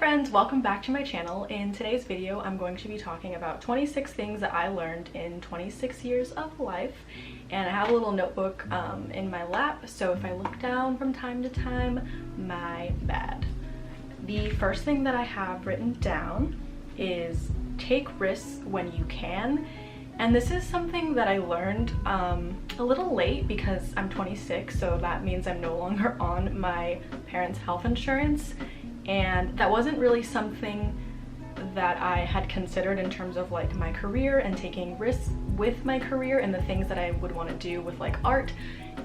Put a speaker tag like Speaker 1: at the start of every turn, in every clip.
Speaker 1: friends, welcome back to my channel. In today's video, I'm going to be talking about 26 things that I learned in 26 years of life. And I have a little notebook in my lap, so if I look down from time to time, my bad. The first thing that I have written down is take risks when you can. And this is something that I learned a little late because I'm 26, so that means I'm no longer on my parents' health insurance. And that wasn't really something that I had considered in terms of like my career and taking risks with my career and the things that I would want to do with like art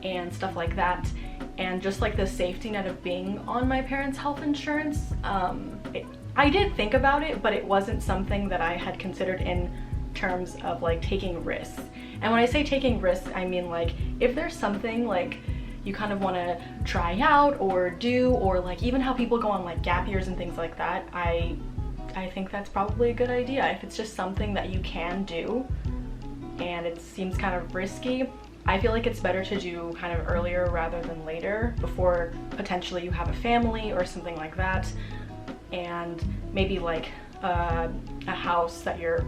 Speaker 1: and stuff like that. And just like the safety net of being on my parents' health insurance, I did think about it, but it wasn't something that I had considered in terms of like taking risks. And when I say taking risks, I mean like if there's something like you kind of want to try out or do, or like even how people go on like gap years and things like that, I think that's probably a good idea. If it's just something that you can do and it seems kind of risky, I feel like it's better to do kind of earlier rather than later, before potentially you have a family or something like that, and maybe like a house that you're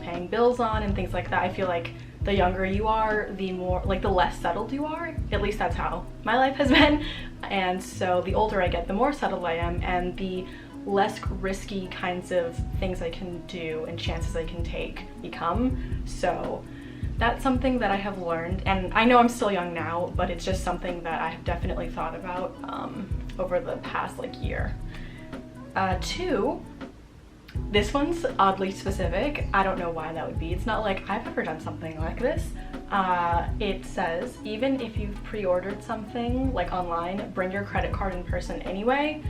Speaker 1: paying bills on and things like that. I feel like the younger you are, the more like the less settled you are. At least that's how my life has been. And so the older I get, the more settled I am, and the less risky kinds of things I can do and chances I can take become. So that's something that I have learned, and I know I'm still young now, but it's just something that I have definitely thought about over the past like year. 2, this one's oddly specific. I don't know why that would be. It's not like I've ever done something like this. It says, even if you've pre-ordered something like online, bring your credit card in person anyway.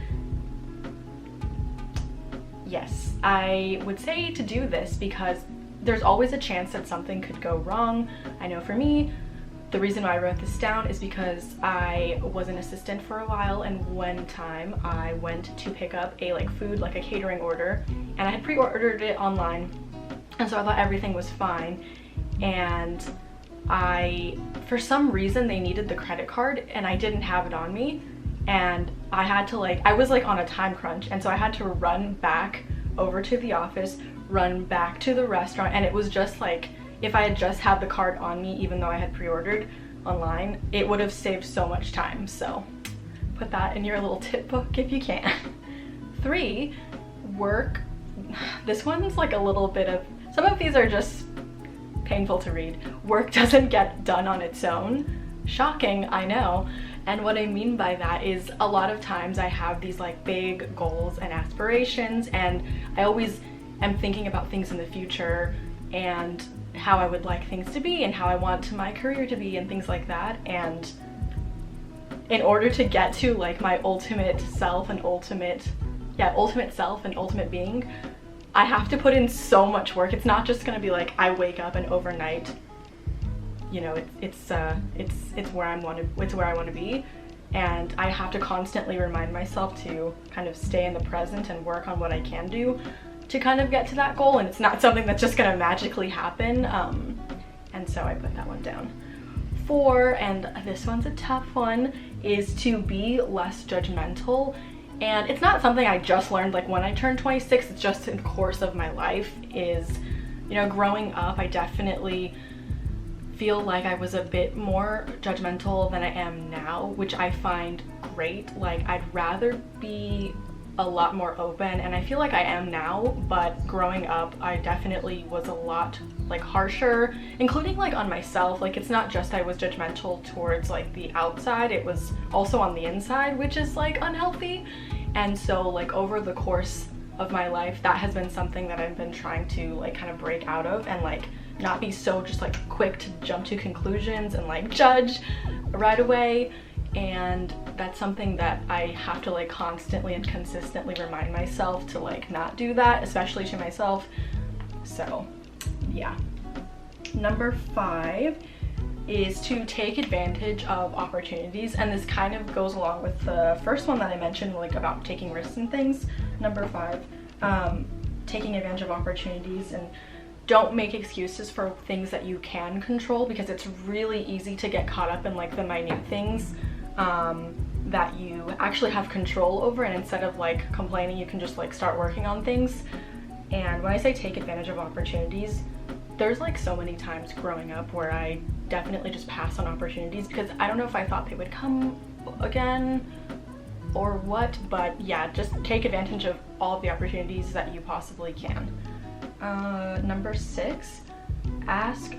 Speaker 1: Yes, I would say to do this because there's always a chance that something could go wrong. I know for me, the reason why I wrote this down is because I was an assistant for a while, and one time I went to pick up a food, like a catering order, and I had pre-ordered it online, and so I thought everything was fine, and for some reason they needed the credit card and I didn't have it on me, and I had to I was on a time crunch, and so I had to run back over to the office, run back to the restaurant, and it was just if I had just had the card on me, even though I had pre-ordered online, it would have saved so much time. So put that in your little tip book if you can. 3, work. This one's a little bit of, some of these are just painful to read. Work doesn't get done on its own. Shocking, I know. And what I mean by that is a lot of times I have these big goals and aspirations, and I always am thinking about things in the future and how I would like things to be and how I want my career to be and things like that. And in order to get to my ultimate self and ultimate self and ultimate being, I have to put in so much work. It's not just gonna be I wake up and overnight, you know, it's where I want to be, and I have to constantly remind myself to kind of stay in the present and work on what I can do to kind of get to that goal, and it's not something that's just gonna magically happen, and so I put that one down. 4, and this one's a tough one, is to be less judgmental. And it's not something I just learned when I turned 26, it's just in the course of my life. Is, you know, growing up, I definitely feel like I was a bit more judgmental than I am now, which I find great. I'd rather be a lot more open, and I feel like I am now, but growing up I definitely was a lot harsher, including on myself. It's not just I was judgmental towards the outside, it was also on the inside, which is unhealthy. And so over the course of my life, that has been something that I've been trying to kind of break out of, and not be so just quick to jump to conclusions and judge right away. And that's something that I have to constantly and consistently remind myself to not do that, especially to myself. So yeah. Number 5 is to take advantage of opportunities, and this kind of goes along with the first one that I mentioned, about taking risks and things. Number 5, taking advantage of opportunities, and don't make excuses for things that you can control, because it's really easy to get caught up in the minute things. that you actually have control over, and instead of like complaining, you can just like start working on things. And when I say take advantage of opportunities, there's like so many times growing up where I definitely just passed on opportunities because I don't know if I thought they would come again or what, but yeah, just take advantage of all of the opportunities that you possibly can. Number 6, ask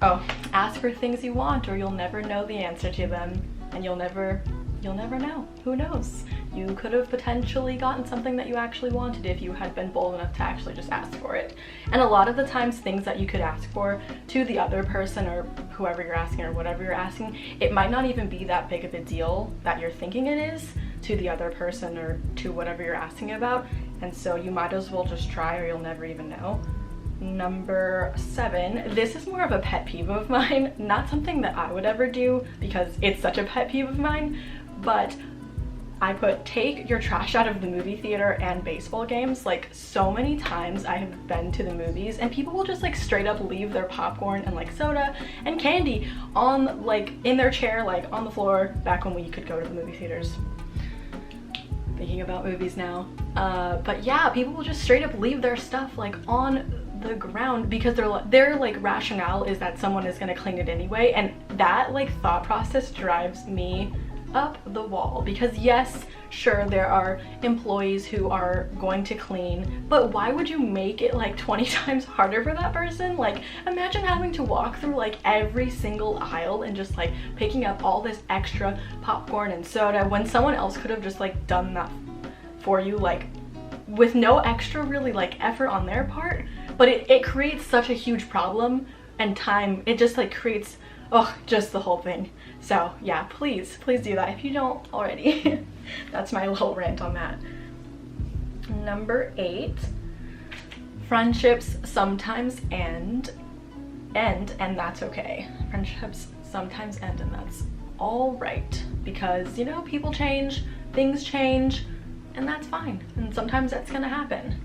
Speaker 1: for things you want, or you'll never know the answer to them, and you'll never know. Who knows? You could have potentially gotten something that you actually wanted if you had been bold enough to actually just ask for it. And a lot of the times, things that you could ask for to the other person or whoever you're asking or whatever you're asking, it might not even be that big of a deal that you're thinking it is to the other person or to whatever you're asking about. And so you might as well just try, or you'll never even know. Number 7, this is more of a pet peeve of mine, not something that I would ever do because it's such a pet peeve of mine, but I put take your trash out of the movie theater and baseball games. Like, so many times I have been to the movies and people will just like straight up leave their popcorn and like soda and candy on like in their chair, like on the floor, back when we could go to the movie theaters. Thinking about movies now. But yeah, people will just straight up leave their stuff like on the ground because their like rationale is that someone is gonna clean it anyway, and that like thought process drives me up the wall. Because yes, sure, there are employees who are going to clean, but why would you make it like 20 times harder for that person? Like, imagine having to walk through like every single aisle and just like picking up all this extra popcorn and soda when someone else could have just like done that for you, like with no extra really like effort on their part. But it creates such a huge problem and time. It just like creates, just the whole thing. So yeah, please do that if you don't already. That's my little rant on that. Number 8, friendships sometimes end, and that's okay. Friendships sometimes end, and that's all right, because you know, people change, things change, and that's fine. And sometimes that's gonna happen.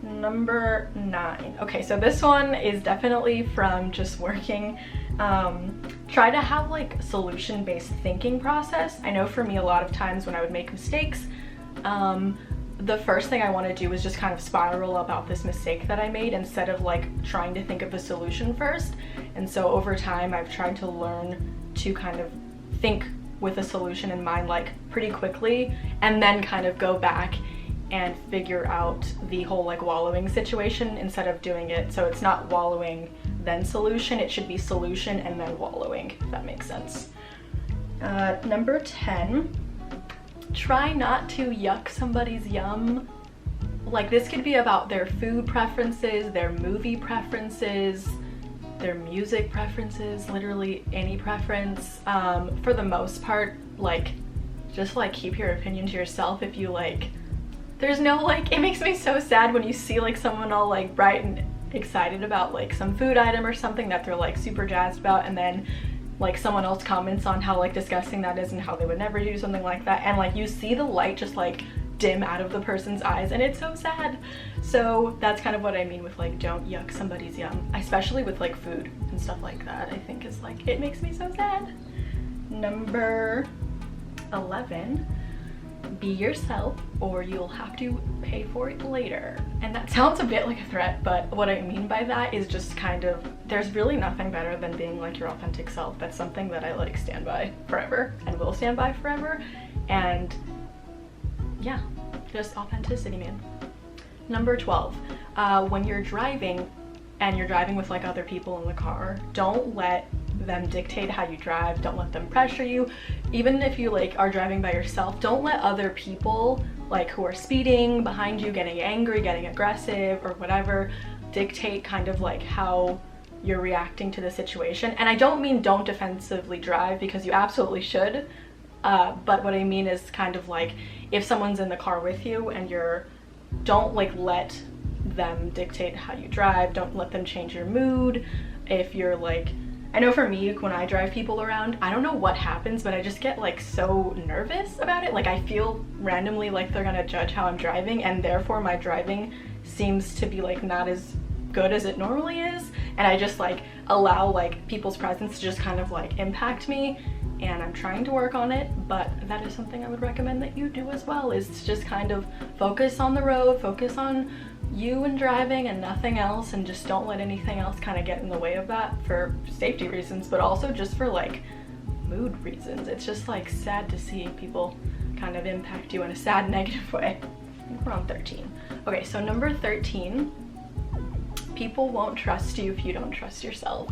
Speaker 1: Number 9. Okay, so this one is definitely from just working. Try to have like solution-based thinking process. I know for me, a lot of times when I would make mistakes, the first thing I want to do is just kind of spiral about this mistake that I made instead of like trying to think of a solution first. And so over time, I've tried to learn to kind of think with a solution in mind like pretty quickly, and then kind of go back and figure out the whole like wallowing situation instead of doing it so it's not wallowing then solution. It should be solution and then wallowing, if that makes sense. Number 10, try not to yuck somebody's yum. Like, this could be about their food preferences, their movie preferences, their music preferences, literally any preference. For the most part, like, just like keep your opinion to yourself. If you like, there's no like, it makes me so sad when you see like someone all like bright and excited about like some food item or something that they're like super jazzed about, and then like someone else comments on how like disgusting that is and how they would never do something like that, and like you see the light just like dim out of the person's eyes, and it's so sad. So that's kind of what I mean with like, don't yuck somebody's yum, especially with like food and stuff like that. I think is like, it makes me so sad. Number 11, be yourself or you'll have to pay for it later. And that sounds a bit like a threat, but what I mean by that is just kind of, there's really nothing better than being like your authentic self. That's something that I like stand by forever and will stand by forever. And yeah, just authenticity, man. Number 12, when you're driving and you're driving with like other people in the car, don't let them dictate how you drive. Don't let them pressure you. Even if you like are driving by yourself, don't let other people like who are speeding behind you, getting angry, getting aggressive or whatever, dictate kind of like how you're reacting to the situation. And I don't mean don't defensively drive, because you absolutely should, but what I mean is kind of like, if someone's in the car with you and don't like let them dictate how you drive. Don't let them change your mood. If you're like, I know for me, when I drive people around, I don't know what happens, but I just get like so nervous about it. Like, I feel randomly like they're gonna judge how I'm driving, and therefore my driving seems to be like not as good as it normally is, and I just like allow like people's presence to just kind of like impact me. and I'm trying to work on it, but that is something I would recommend that you do as well, is to just kind of focus on the road, focus on you and driving and nothing else, and just don't let anything else kind of get in the way of that, for safety reasons, but also just for like mood reasons. It's just like sad to see people kind of impact you in a sad, negative way. I think we're on 13. Okay, so number 13, people won't trust you if you don't trust yourself.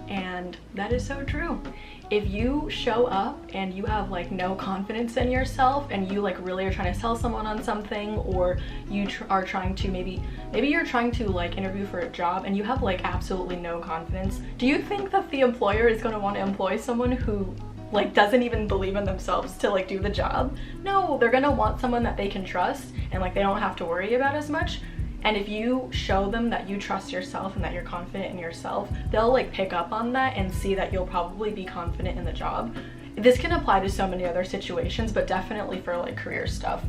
Speaker 1: And that is so true. If you show up and you have like no confidence in yourself, and you like really are trying to sell someone on something, or you are trying to maybe you're trying to like interview for a job and you have like absolutely no confidence, do you think that the employer is going to want to employ someone who like doesn't even believe in themselves to like do the job? No, they're going to want someone that they can trust and like they don't have to worry about as much. And if you show them that you trust yourself and that you're confident in yourself, they'll like pick up on that and see that you'll probably be confident in the job. This can apply to so many other situations, but definitely for like career stuff.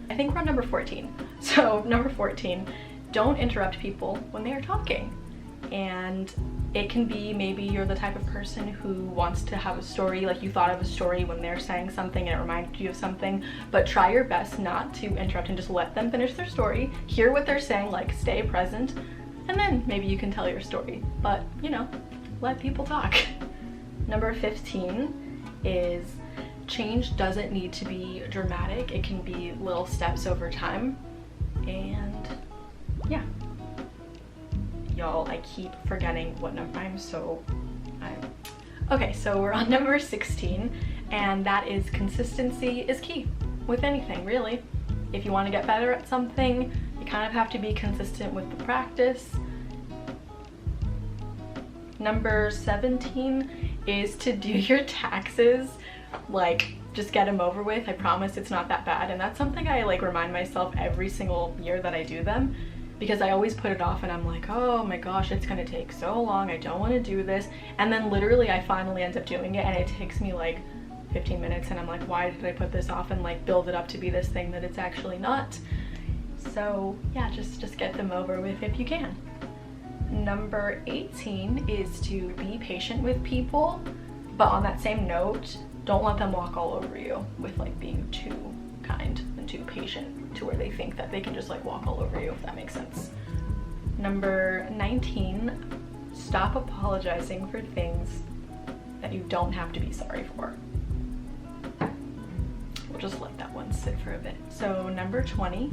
Speaker 1: I think we're on number 14. So number 14, don't interrupt people when they are talking. And it can be, maybe you're the type of person who wants to have a story, like you thought of a story when they're saying something and it reminded you of something, but try your best not to interrupt and just let them finish their story, hear what they're saying, like stay present, and then maybe you can tell your story. But, you know, let people talk. Number 15 is change doesn't need to be dramatic. It can be little steps over time. And yeah. Y'all, I keep forgetting what number okay, so we're on number 16, and that is consistency is key with anything, really. If you want to get better at something, you kind of have to be consistent with the practice. Number 17 is to do your taxes. Like, just get them over with. I promise it's not that bad, and that's something I like remind myself every single year that I do them, because I always put it off and I'm like, oh my gosh, it's gonna take so long, I don't want to do this. And then literally I finally end up doing it, and it takes me like 15 minutes, and I'm like, why did I put this off and like build it up to be this thing that it's actually not? So yeah, just get them over with if you can. Number 18 is to be patient with people, but on that same note, don't let them walk all over you with like being too kind and too patient to where they think that they can just like walk all over you, if that makes sense. Number 19, stop apologizing for things that you don't have to be sorry for. We'll just let that one sit for a bit. So number 20,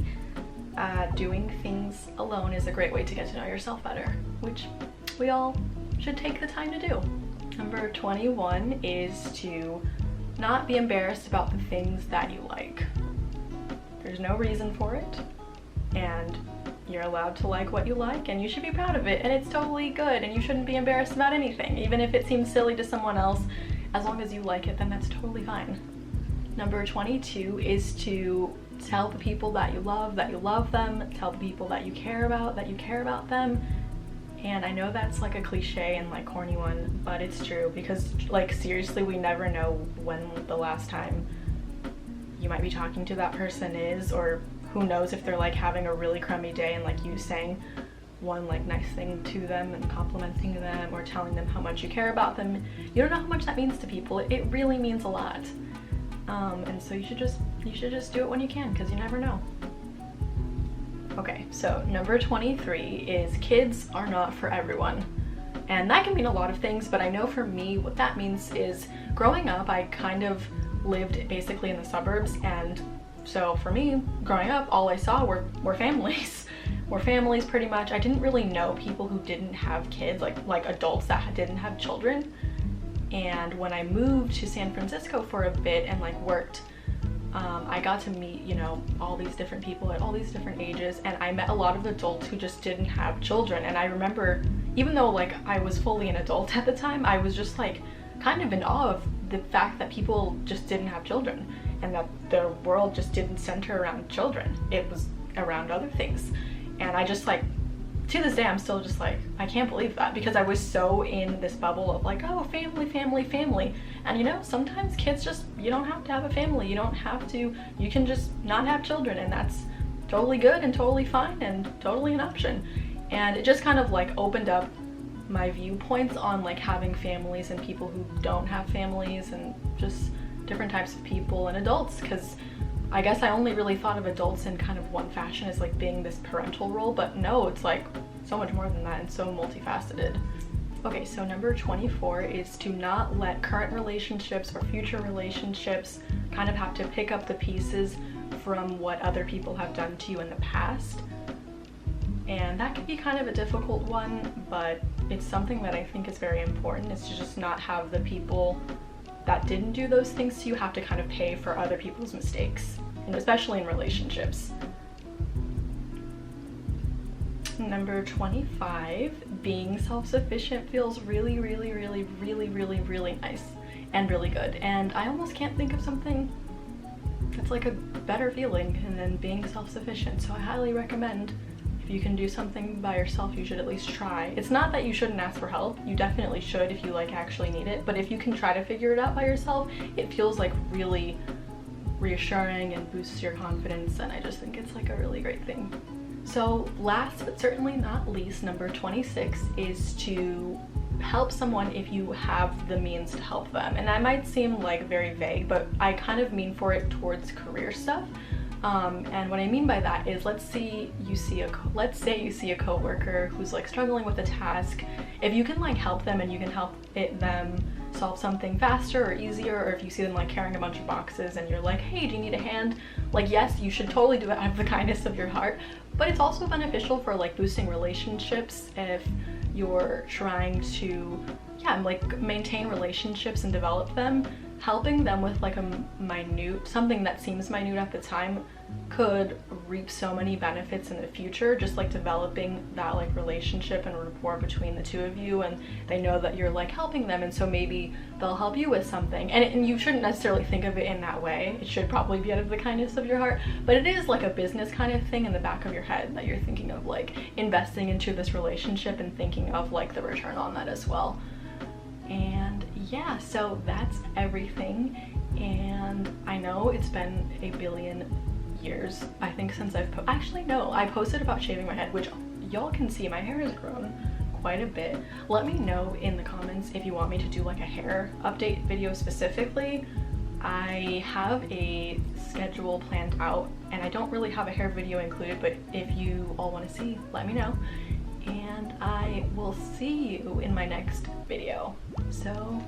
Speaker 1: doing things alone is a great way to get to know yourself better, which we all should take the time to do. Number 21 is to not be embarrassed about the things that you like. There's no reason for it, and you're allowed to like what you like, and you should be proud of it, and it's totally good, and you shouldn't be embarrassed about anything. Even if it seems silly to someone else, as long as you like it, then that's totally fine. Number 22 is to tell the people that you love them, tell the people that you care about them. And I know that's like a cliche and like corny one, but it's true, because like seriously, we never know when the last time you might be talking to that person is, or who knows if they're like having a really crummy day, and like you saying one like nice thing to them and complimenting them or telling them how much you care about them, you don't know how much that means to people. It really means a lot. And so you should just do it when you can, because you never know. Okay, so number 23 is kids are not for everyone. And that can mean a lot of things, but I know for me what that means is, growing up I kind of lived basically in the suburbs, and so for me, growing up, all I saw were families. Were families pretty much. I didn't really know people who didn't have kids, like adults that didn't have children. And when I moved to San Francisco for a bit and like worked, I got to meet, you know, all these different people at all these different ages, and I met a lot of adults who just didn't have children. And I remember, even though like I was fully an adult at the time, I was just like kind of in awe of the fact that people just didn't have children, and that their world just didn't center around children. It was around other things. And I just like, to this day, I'm still just like, I can't believe that, because I was so in this bubble of like, oh, family, family, family. And you know, sometimes kids just, you don't have to have a family. You don't have to, you can just not have children, and that's totally good and totally fine and totally an option. And it just kind of like opened up my viewpoints on like having families and people who don't have families and just different types of people and adults, because I guess I only really thought of adults in kind of one fashion as like being this parental role, but no, it's like so much more than that and so multifaceted. Okay, so number 24 is to not let current relationships or future relationships kind of have to pick up the pieces from what other people have done to you in the past. And that can be kind of a difficult one, but it's something that I think is very important, is to just not have the people that didn't do those things to you have to kind of pay for other people's mistakes, and especially in relationships. Number 25, being self-sufficient feels really, really, really, really, really, really nice and really good. And I almost can't think of something that's like a better feeling than being self-sufficient. So I highly recommend, if you can do something by yourself, you should at least try. It's not that you shouldn't ask for help. You definitely should if you like actually need it. But if you can try to figure it out by yourself, it feels like really reassuring and boosts your confidence. And I just think it's like a really great thing. So last but certainly not least, number 26 is to help someone if you have the means to help them. And that might seem like very vague, but I kind of mean for it towards career stuff. And what I mean by that is, let's say you see a coworker who's like struggling with a task. If you can like help them and you can help them solve something faster or easier, or if you see them like carrying a bunch of boxes and you're like, hey, do you need a hand? Like, yes, you should totally do it out of the kindness of your heart, but it's also beneficial for like boosting relationships if you're trying to, like maintain relationships and develop them. Helping them with like something that seems minute at the time could reap so many benefits in the future, just like developing that like relationship and rapport between the two of you, and they know that you're like helping them, and so maybe they'll help you with something. And you shouldn't necessarily think of it in that way. It should probably be out of the kindness of your heart, but it is like a business kind of thing in the back of your head that you're thinking of like investing into this relationship and thinking of like the return on that as well. And yeah, so that's everything. And I know it's been a billion years, I think, since I posted about shaving my head, which y'all can see my hair has grown quite a bit. Let me know in the comments if you want me to do like a hair update video specifically. I have a schedule planned out and I don't really have a hair video included, but if you all want to see, let me know. And I will see you in my next video. So